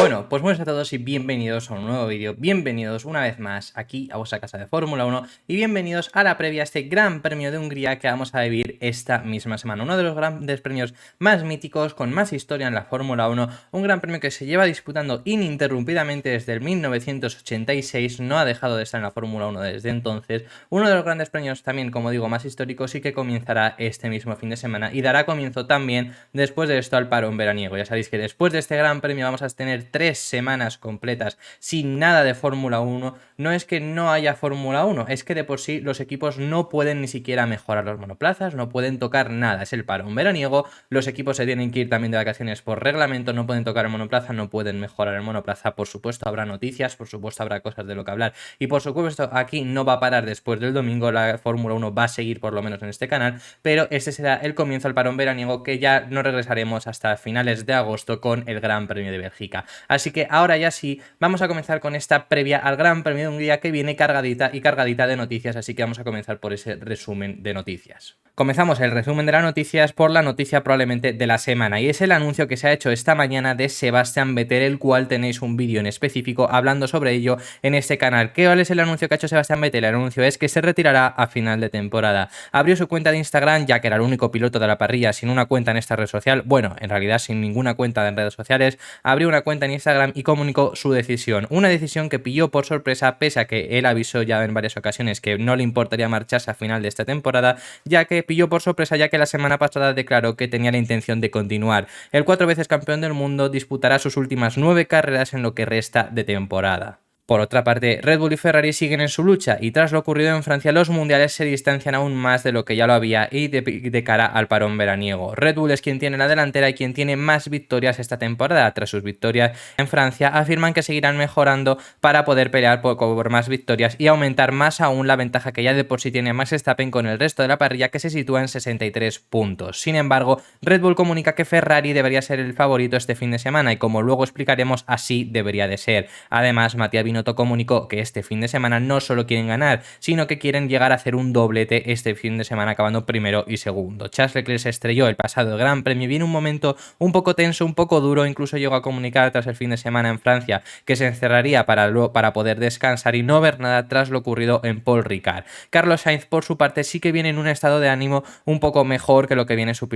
Bueno, pues buenos a todos y bienvenidos a un nuevo vídeo, bienvenidos una vez más aquí a vuestra casa de Fórmula 1 y bienvenidos a la previa a este Gran Premio de Hungría que vamos a vivir esta misma semana. Uno de los grandes premios más míticos, con más historia en la Fórmula 1, un gran premio que se lleva disputando ininterrumpidamente desde el 1986, no ha dejado de estar en la Fórmula 1 desde entonces, uno de los grandes premios también, como digo, más históricos y que comenzará este mismo fin de semana y dará comienzo también después de esto al parón veraniego. Ya sabéis que después de este Gran Premio vamos a tener 3 semanas completas sin nada de Fórmula 1. No es que no haya Fórmula 1, es que de por sí los equipos no pueden ni siquiera mejorar los monoplazas, no pueden tocar nada, es el parón veraniego, los equipos se tienen que ir también de vacaciones por reglamento, no pueden tocar el monoplaza, no pueden mejorar el monoplaza, por supuesto habrá noticias, por supuesto habrá cosas de lo que hablar y por supuesto aquí no va a parar después del domingo, la Fórmula 1 va a seguir por lo menos en este canal, pero este será el comienzo al parón veraniego que ya no regresaremos hasta finales de agosto con el Gran Premio de Bélgica. Así que ahora ya sí, vamos a comenzar con esta previa al Gran Premio de Hungría que viene cargadita de noticias, así que vamos a comenzar por ese resumen de noticias. Comenzamos el resumen de las noticias por la noticia probablemente de la semana y es el anuncio que se ha hecho esta mañana de Sebastian Vettel, el cual tenéis un vídeo en específico hablando sobre ello en este canal. ¿Cuál es el anuncio que ha hecho Sebastian Vettel? El anuncio es que se retirará a final de temporada. Abrió su cuenta de Instagram ya que era el único piloto de la parrilla sin una cuenta en esta red social, bueno, en realidad sin ninguna cuenta en redes sociales, abrió una cuenta en Instagram y comunicó su decisión. Una decisión que pilló por sorpresa pese a que él avisó ya en varias ocasiones que no le importaría marcharse a final de esta temporada, ya que pilló por sorpresa ya que la semana pasada declaró que tenía la intención de continuar. El 4 veces campeón del mundo disputará sus últimas 9 carreras en lo que resta de temporada. Por otra parte, Red Bull y Ferrari siguen en su lucha y tras lo ocurrido en Francia los mundiales se distancian aún más de lo que ya lo había y de cara al parón veraniego. Red Bull es quien tiene la delantera y quien tiene más victorias esta temporada. Tras sus victorias en Francia afirman que seguirán mejorando para poder pelear por más victorias y aumentar más aún la ventaja que ya de por sí tiene Max Verstappen con el resto de la parrilla, que se sitúa en 63 puntos. Sin embargo, Red Bull comunica que Ferrari debería ser el favorito este fin de semana y como luego explicaremos así debería de ser. Además, Matías Binotto comunicó que este fin de semana no solo quieren ganar, sino que quieren llegar a hacer un doblete este fin de semana acabando primero y segundo. Charles Leclerc se estrelló el pasado Gran Premio y viene un momento un poco tenso, un poco duro, incluso llegó a comunicar tras el fin de semana en Francia que se encerraría para poder descansar y no ver nada tras lo ocurrido en Paul Ricard. Carlos Sainz por su parte sí que viene en un estado de ánimo un poco mejor que lo que viene su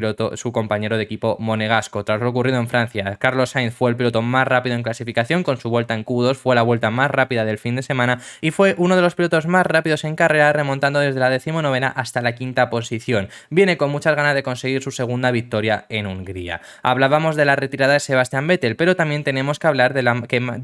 compañero de equipo monegasco. Tras lo ocurrido en Francia, Carlos Sainz fue el piloto más rápido en clasificación con su vuelta en Q2, fue la vuelta más rápida del fin de semana y fue uno de los pilotos más rápidos en carrera, remontando desde la 19ª hasta la 5ª posición. Viene con muchas ganas de conseguir su segunda victoria en Hungría. Hablábamos de la retirada de Sebastian Vettel, pero también tenemos que hablar de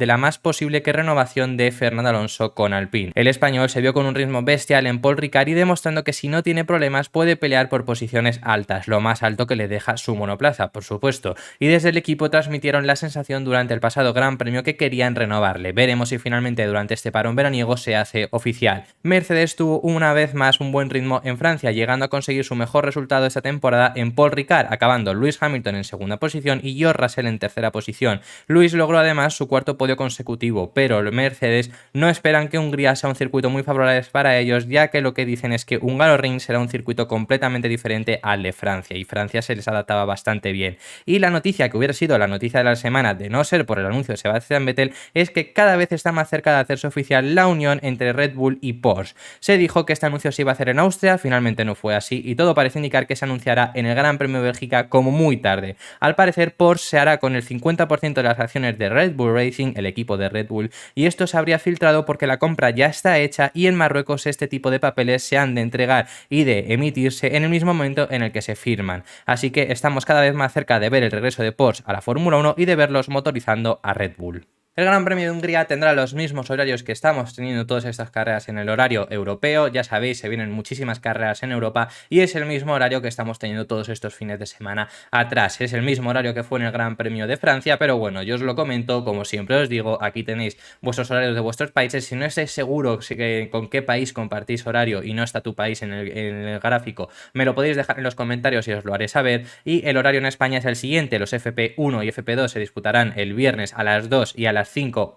la más posible que renovación de Fernando Alonso con Alpine. El español se vio con un ritmo bestial en Paul Ricard y demostrando que si no tiene problemas puede pelear por posiciones altas, lo más alto que le deja su monoplaza, por supuesto. Y desde el equipo transmitieron la sensación durante el pasado Gran Premio que querían renovarle. Veremos si finalmente durante este parón veraniego se hace oficial. Mercedes tuvo una vez más un buen ritmo en Francia, llegando a conseguir su mejor resultado esta temporada en Paul Ricard, acabando Lewis Hamilton en segunda posición y George Russell en tercera posición. Lewis logró además su cuarto podio consecutivo, pero Mercedes no esperan que Hungría sea un circuito muy favorable para ellos, ya que lo que dicen es que Hungaroring será un circuito completamente diferente al de Francia, y Francia se les adaptaba bastante bien. Y la noticia que hubiera sido la noticia de la semana, de no ser por el anuncio de Sebastian Vettel, es que cada vez está más cerca de hacerse oficial la unión entre Red Bull y Porsche. Se dijo que este anuncio se iba a hacer en Austria, finalmente no fue así y todo parece indicar que se anunciará en el Gran Premio de Bélgica como muy tarde. Al parecer Porsche se hará con el 50% de las acciones de Red Bull Racing, el equipo de Red Bull, y esto se habría filtrado porque la compra ya está hecha y en Marruecos este tipo de papeles se han de entregar y de emitirse en el mismo momento en el que se firman. Así que estamos cada vez más cerca de ver el regreso de Porsche a la Fórmula 1 y de verlos motorizando a Red Bull. El Gran Premio de Hungría tendrá los mismos horarios que estamos teniendo todas estas carreras en el horario europeo. Ya sabéis, se vienen muchísimas carreras en Europa y es el mismo horario que estamos teniendo todos estos fines de semana atrás. Es el mismo horario que fue en el Gran Premio de Francia, pero bueno, yo os lo comento, como siempre os digo, aquí tenéis vuestros horarios de vuestros países. Si no estáis seguros con qué país compartís horario y no está tu país en el gráfico, me lo podéis dejar en los comentarios y os lo haré saber. Y el horario en España es el siguiente: los FP1 y FP2 se disputarán el viernes a las 2 y a las carreras 5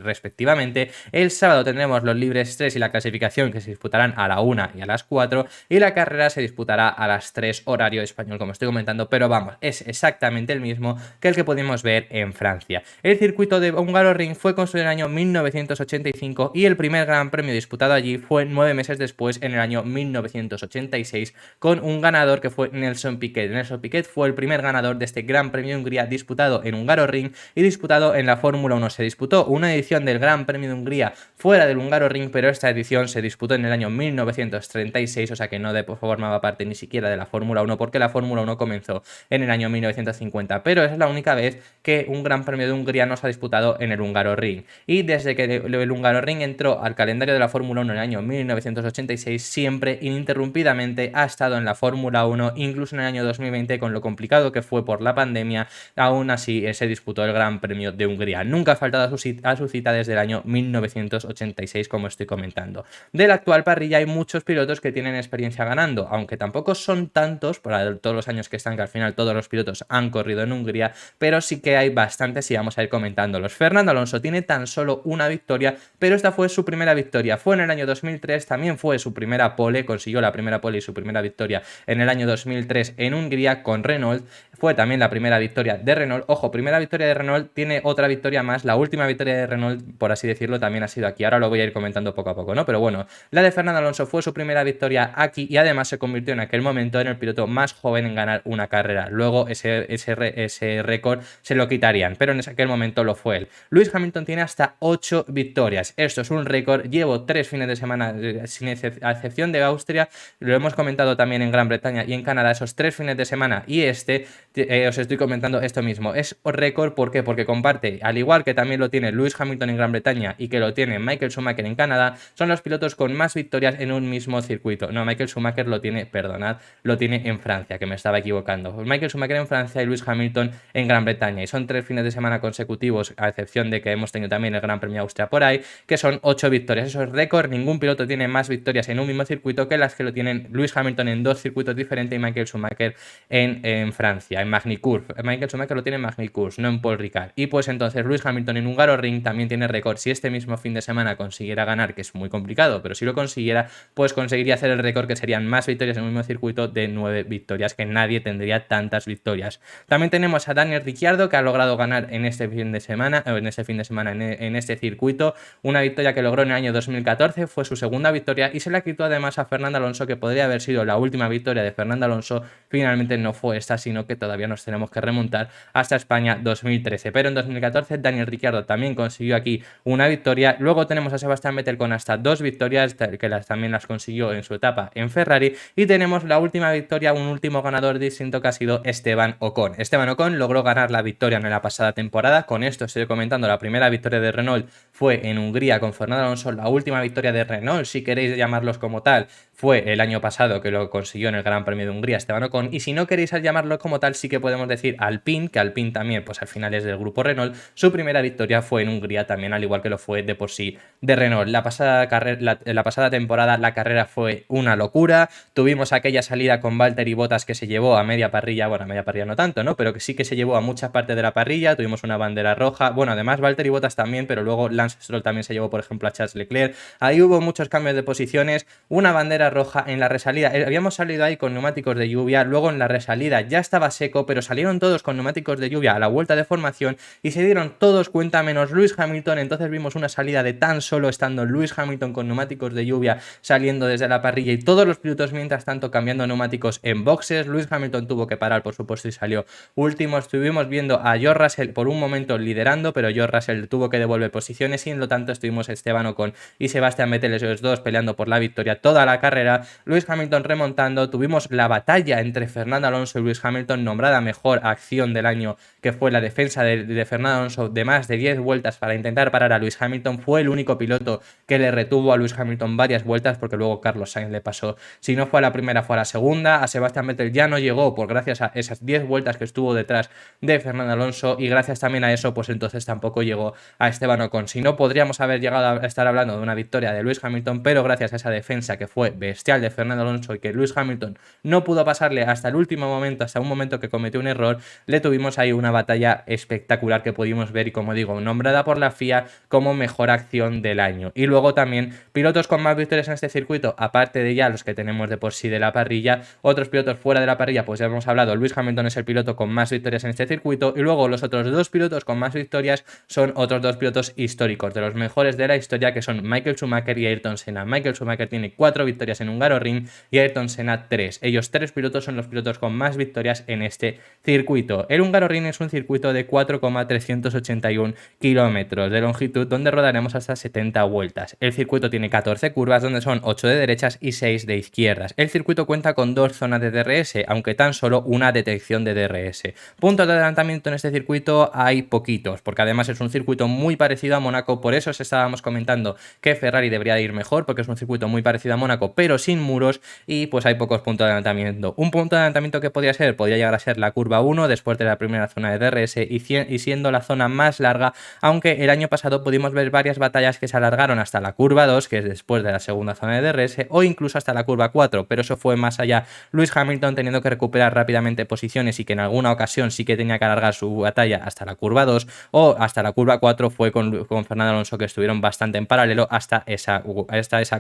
respectivamente. El sábado tendremos los libres 3 y la clasificación, que se disputarán a la 1 y a las 4, y la carrera se disputará a las 3 horario español, como estoy comentando, pero vamos, es exactamente el mismo que el que pudimos ver en Francia. El circuito de Hungaroring fue construido en el año 1985 y el primer gran premio disputado allí fue 9 meses después, en el año 1986, con un ganador que fue Nelson Piquet. Nelson Piquet fue el primer ganador de este Gran Premio de Hungría disputado en Hungaroring y disputado en la Fórmula 1. Se disputó una edición del Gran Premio de Hungría fuera del Hungaroring, pero esta edición se disputó en el año 1936, o sea que no formaba parte ni siquiera de la Fórmula 1, porque la Fórmula 1 comenzó en el año 1950, pero es la única vez que un Gran Premio de Hungría no se ha disputado en el Hungaroring. Y desde que el Hungaroring entró al calendario de la Fórmula 1 en el año 1986, siempre ininterrumpidamente ha estado en la Fórmula 1, incluso en el año 2020, con lo complicado que fue por la pandemia. Aún así se disputó el Gran Premio de Hungría. Nunca ha faltado a su cita desde el año 1986, como estoy comentando. De la actual parrilla hay muchos pilotos que tienen experiencia ganando, aunque tampoco son tantos por todos los años que están, que al final todos los pilotos han corrido en Hungría, pero sí que hay bastantes y vamos a ir comentándolos. Fernando Alonso tiene tan solo una victoria, pero esta fue su primera victoria. Fue en el año 2003, también fue su primera pole, consiguió la primera pole y su primera victoria en el año 2003 en Hungría con Renault. Fue también la primera victoria de Renault. Ojo, primera victoria de Renault, tiene otra victoria más. La última victoria de Renault, por así decirlo, también ha sido aquí. Ahora lo voy a ir comentando poco a poco, ¿no? Pero bueno, la de Fernando Alonso fue su primera victoria aquí y además se convirtió en aquel momento en el piloto más joven en ganar una carrera. Luego ese récord se lo quitarían, pero en aquel momento lo fue él. Lewis Hamilton tiene hasta 8 victorias. Esto es un récord. Llevo 3 fines de semana, sin excepción de Austria, lo hemos comentado también en Gran Bretaña y en Canadá, esos 3 fines de semana, y os estoy comentando esto mismo. Es récord, ¿por qué? Porque comparte, al igual que también lo tiene Lewis Hamilton en Gran Bretaña y que lo tiene Michael Schumacher en Canadá, son los pilotos con más victorias en un mismo circuito. No, Michael Schumacher lo tiene, perdonad, lo tiene en Francia, que me estaba equivocando. Michael Schumacher en Francia y Lewis Hamilton en Gran Bretaña, y son 3 fines de semana consecutivos, a excepción de que hemos tenido también el Gran Premio de Austria por ahí, que son 8 victorias. Eso es récord. Ningún piloto tiene más victorias en un mismo circuito que las que lo tienen Lewis Hamilton en 2 circuitos diferentes y Michael Schumacher en Francia, en Magny-Cours. Michael Schumacher lo tiene en Magny-Cours, no en Paul Ricard. Y pues entonces Lewis Hamilton en Hungaroring también tiene récord. Si este mismo fin de semana consiguiera ganar, que es muy complicado, pero si lo consiguiera, pues conseguiría hacer el récord, que serían más victorias en un mismo circuito de 9 victorias, que nadie tendría tantas victorias. También tenemos a Daniel Ricciardo, que ha logrado ganar en este fin de semana, en este circuito, una victoria que logró en el año 2014, fue su segunda victoria y se la quitó además a Fernando Alonso, que podría haber sido la última victoria de Fernando Alonso. Finalmente no fue esta, sino que todavía nos tenemos que remontar hasta España 2013, pero en 2014 Daniel Ricciardo también consiguió aquí una victoria. Luego tenemos a Sebastián Vettel con hasta 2 victorias, que también las consiguió en su etapa en Ferrari, y tenemos la última victoria, un último ganador distinto, que ha sido Esteban Ocon. Esteban Ocon logró ganar la victoria en la pasada temporada. Con esto estoy comentando, la primera victoria de Renault fue en Hungría con Fernando Alonso. La última victoria de Renault, si queréis llamarlos como tal, fue el año pasado, que lo consiguió en el Gran Premio de Hungría Esteban Ocon. Y si no queréis llamarlo como tal, sí que podemos decir Alpine, que Alpine también, pues al final es del grupo Renault. Su primera victoria fue en Hungría también, al igual que lo fue de por sí de Renault. La pasada temporada la carrera fue una locura. Tuvimos aquella salida con Valtteri Bottas que se llevó a media parrilla, bueno, a media parrilla no tanto, ¿no? Pero que sí que se llevó a muchas partes de la parrilla. Tuvimos una bandera roja. Bueno, además Valtteri Bottas también, pero luego Lance Stroll también se llevó, por ejemplo, a Charles Leclerc. Ahí hubo muchos cambios de posiciones. Una bandera roja en la resalida. Habíamos salido ahí con neumáticos de lluvia. Luego en la resalida ya estaba seco, pero salieron todos con neumáticos de lluvia a la vuelta de formación y se dieron todos cuenta menos Lewis Hamilton. Entonces vimos una salida de tan solo estando Lewis Hamilton con neumáticos de lluvia saliendo desde la parrilla y todos los pilotos mientras tanto cambiando neumáticos en boxes. Lewis Hamilton tuvo que parar, por supuesto, y salió último. Estuvimos viendo a George Russell por un momento liderando, pero George Russell tuvo que devolver posiciones y en lo tanto estuvimos Esteban Ocon y Sebastián Vettel, esos dos peleando por la victoria toda la carrera. Lewis Hamilton remontando. Tuvimos la batalla entre Fernando Alonso y Lewis Hamilton, nombrada mejor acción del año, que fue la defensa de Fernando Alonso de más de 10 vueltas para intentar parar a Lewis Hamilton. Fue el único piloto que le retuvo a Lewis Hamilton varias vueltas, porque luego Carlos Sainz le pasó. Si no fue a la primera, fue a la segunda. A Sebastián Vettel ya no llegó por gracias a esas 10 vueltas que estuvo detrás de Fernando Alonso, y gracias también a eso, pues entonces tampoco llegó a Esteban Ocon. Si no, podríamos haber llegado a estar hablando de una victoria de Lewis Hamilton, pero gracias a esa defensa que fue bestial de Fernando Alonso y que Lewis Hamilton no pudo pasarle hasta el último momento, hasta un momento que cometió un error, le tuvimos ahí una batalla espectacular que pudimos ver y, como digo, nombrada por la FIA como mejor acción del año. Y luego también pilotos con más victorias en este circuito, aparte de ya los que tenemos de por sí de la parrilla, otros pilotos fuera de la parrilla, pues ya hemos hablado, Lewis Hamilton es el piloto con más victorias en este circuito, y luego los otros dos pilotos con más victorias son otros dos pilotos históricos, de los mejores de la historia, que son Michael Schumacher y Ayrton Senna. Michael Schumacher tiene 4 victorias en Hungaroring y Ayrton Senna 3. Ellos 3 pilotos son los pilotos con más victorias en este circuito. El Hungaroring es un circuito de 4,381 kilómetros de longitud, donde rodaremos hasta 70 vueltas. El circuito tiene 14 curvas, donde son 8 de derechas y 6 de izquierdas. El circuito cuenta con 2 zonas de DRS, aunque tan solo una detección de DRS. Puntos de adelantamiento en este circuito hay poquitos, porque además es un circuito muy parecido a Mónaco, por eso os estábamos comentando que Ferrari debería de ir mejor, porque es un circuito muy parecido a Mónaco, pero sin muros, y pues hay pocos puntos de adelantamiento. Un punto de adelantamiento que podría llegar a ser la curva 1, después de la primera zona de DRS, y siendo la zona más larga, aunque el año pasado pudimos ver varias batallas que se alargaron hasta la curva 2, que es después de la segunda zona de DRS, o incluso hasta la curva 4, pero eso fue más allá. Lewis Hamilton teniendo que recuperar rápidamente posiciones y que en alguna ocasión sí que tenía que alargar su batalla hasta la curva 2 o hasta la curva 4, fue con Fernando Alonso, que estuvieron bastante en paralelo hasta esa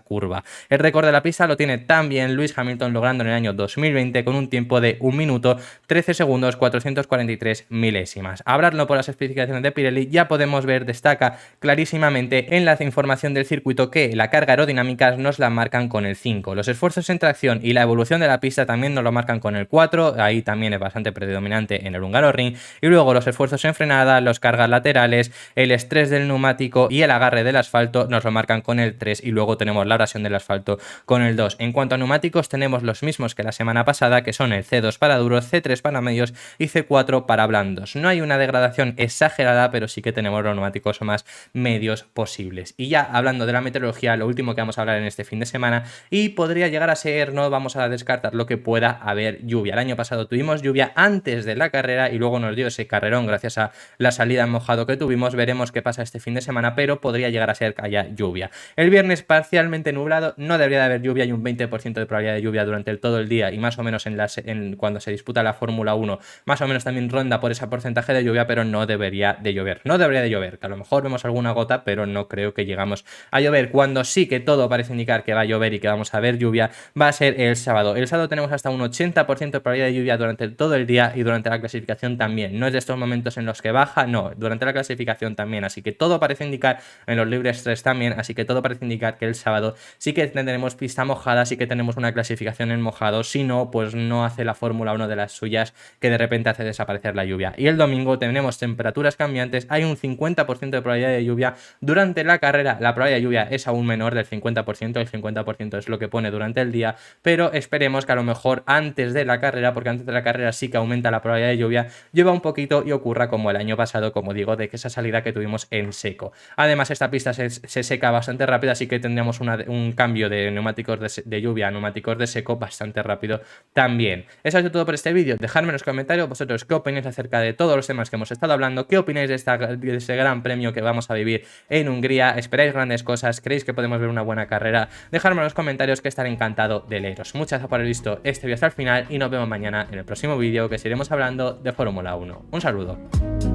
curva. El récord de la pista lo tiene también Lewis Hamilton, logrando en el año 2020 con un tiempo de 1 minuto 13 segundos 443 milésimas. Hablando por las especificaciones de Pirelli, ya podemos ver, destaca clarísimamente en la información del circuito que la carga aerodinámica nos la marcan con el 5. Los esfuerzos en tracción y la evolución de la pista también nos lo marcan con el 4, ahí también es bastante predominante en el Hungaroring. Y luego los esfuerzos en frenada, las cargas laterales, el estrés del neumático y el agarre del asfalto nos lo marcan con el 3, y luego tenemos la abrasión del asfalto con el 2. En cuanto a neumáticos, tenemos los mismos que la semana pasada, que son el C2 para duros, C3 para medios y C4 para blandos. No hay una degradación exagerada, pero sí que tenemos los neumáticos más medios posibles. Y ya hablando de la meteorología, lo último que vamos a hablar en este fin de semana, y podría llegar a ser, no vamos a descartar lo que pueda haber lluvia. El año pasado tuvimos lluvia antes de la carrera y luego nos dio ese carrerón gracias a la salida en mojado que tuvimos. Veremos qué pasa este fin de semana, pero podría llegar a ser que haya lluvia. El viernes parcialmente nublado, no debería de haber lluvia, hay un 20% de probabilidad de lluvia durante todo el día, y más o menos cuando se disputa la Fórmula 1, más o menos también ronda por ese porcentaje de lluvia, pero no debería de llover. No debería de llover, que a lo mejor vemos alguna gota, pero no creo que llegamos a llover. Cuando sí que todo parece indicar que va a llover y que vamos a ver lluvia, va a ser el sábado. El sábado tenemos hasta un 80% de probabilidad de lluvia durante todo el día, y durante la clasificación también. No es de estos momentos en los que baja, no, durante la clasificación también, así que todo parece indicar, en los libres 3 también, así que todo parece indicar que el sábado sí que tendremos pista mojada, sí que tenemos una clasificación en mojado. Si no, pues no hace la Fórmula 1 de las suyas, que de repente hace desaparecer la lluvia. Y el domingo tenemos temperaturas cambiantes, hay un 50% de probabilidad de lluvia durante la carrera. La probabilidad de lluvia es aún menor del 50%, el 50% es lo que pone durante el día, pero esperemos que a lo mejor antes de la carrera, porque antes de la carrera sí que aumenta la probabilidad de lluvia, llueva un poquito y ocurra como el año pasado, como digo, de que esa salida que tuvimos en seco. Además, esta pista se seca bastante rápido, así que tendríamos un cambio de neumáticos de lluvia a neumáticos de seco bastante rápido también. Eso ha sido todo por este vídeo. Dejadme en los comentarios vosotros qué opináis acerca de todos los temas que hemos estado hablando, qué opináis de este gran premio que vamos a vivir en Hungría. ¿Esperáis grandes cosas? ¿Creéis que podemos ver una buena carrera? Dejadme en los comentarios, que estaré encantado de leeros. Muchas gracias por haber visto este vídeo hasta el final, y nos vemos mañana en el próximo vídeo, que seguiremos hablando de Fórmula 1. Un saludo.